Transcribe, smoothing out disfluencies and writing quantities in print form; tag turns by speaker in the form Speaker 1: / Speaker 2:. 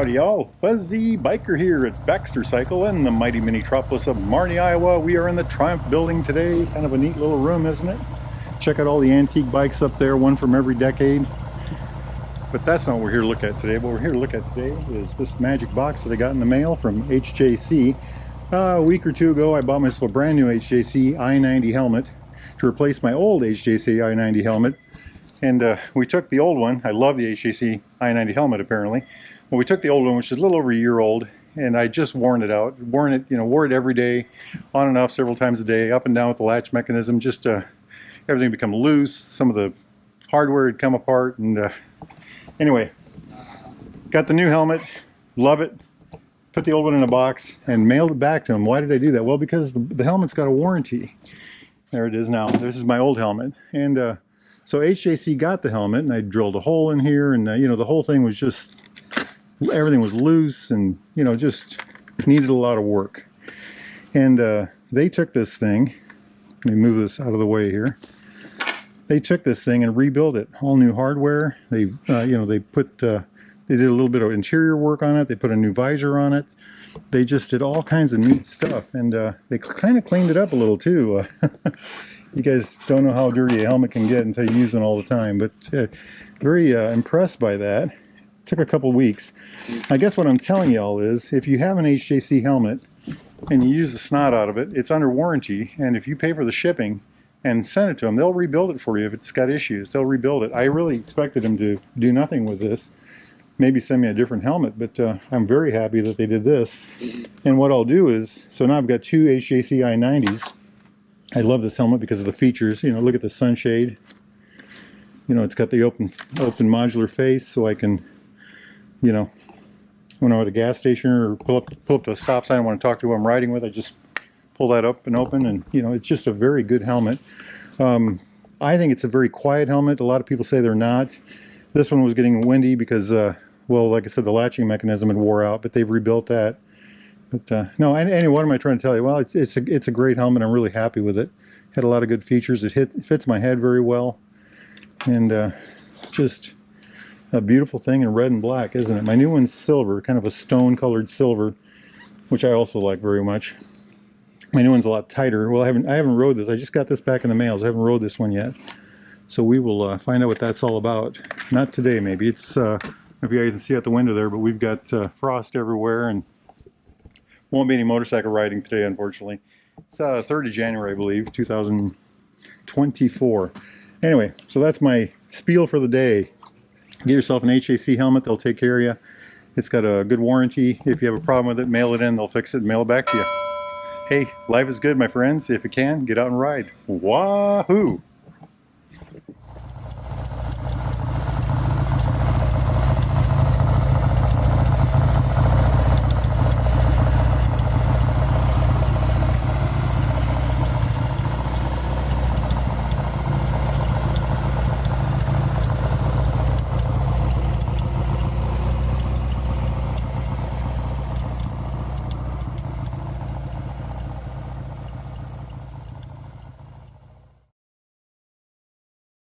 Speaker 1: Howdy y'all, Fuzzy Biker here at Baxter Cycle in the mighty mini-tropolis of Marnie, Iowa. We are in the Triumph building today. Kind of a neat little room, isn't it? Check out all the antique bikes up there, one from every decade. But that's not what we're here to look at today. What we're here to look at today is this magic box that I got in the mail from HJC. A week or two ago, I bought myself a brand new HJC i90 helmet to replace my old HJC i90 helmet. And we took the old one. I love the HJC i90 helmet apparently. Well, we took the old one, which is a little over a year old, and I just worn it out. Wore it every day, on and off several times a day, up and down with the latch mechanism. Just everything become loose. Some of the hardware had come apart, and anyway, got the new helmet. Love it. Put the old one in a box and mailed it back to him. Why did I do that? Well, because the helmet's got a warranty. There it is now. This is my old helmet, and so HJC got the helmet, and I drilled a hole in here, and the whole thing was just, everything was loose, and just needed a lot of work. And they took this thing. Let me move this out of the way here. They took this thing and rebuilt it. All new hardware. They they did a little bit of interior work on it. They put a new visor on it. They just did all kinds of neat stuff, and they kind of cleaned it up a little too. You guys don't know how dirty a helmet can get until you use one all the time, but very impressed by that. It took a couple weeks. I guess what I'm telling y'all is, if you have an HJC helmet and you use the snot out of it, it's under warranty, and if you pay for the shipping and send it to them, they'll rebuild it for you. If it's got issues, they'll rebuild it. I really expected them to do nothing with this, maybe send me a different helmet, but I'm very happy that they did this. And what I'll do is, so now I've got two HJC i90s. I love this helmet because of the features. Look at the sunshade. It's got the open modular face, so I can, when I'm at a gas station or pull up to a stop sign I want to talk to who I'm riding with, I just pull that up and open, and it's just a very good helmet. I think it's a very quiet helmet. A lot of people say they're not. This one was getting windy because, well, like I said, the latching mechanism had wore out, but they've rebuilt that. But no, anyway, what am I trying to tell you? Well, it's a great helmet. I'm really happy with it. Had a lot of good features. It fits my head very well, and just a beautiful thing in red and black, isn't it? My new one's silver, kind of a stone-colored silver, which I also like very much. My new one's a lot tighter. Well, I haven't rode this. I just got this back in the mail. So I haven't rode this one yet. So we will find out what that's all about. Not today, maybe. It's if you guys can see out the window there, but we've got frost everywhere, and won't be any motorcycle riding today, unfortunately. It's 3rd of January, I believe, 2024. Anyway, so that's my spiel for the day. Get yourself an HJC helmet. They'll take care of you. It's got a good warranty. If you have a problem with it, mail it in. They'll fix it and mail it back to you. Hey, life is good, my friends. If you can, get out and ride. Wahoo!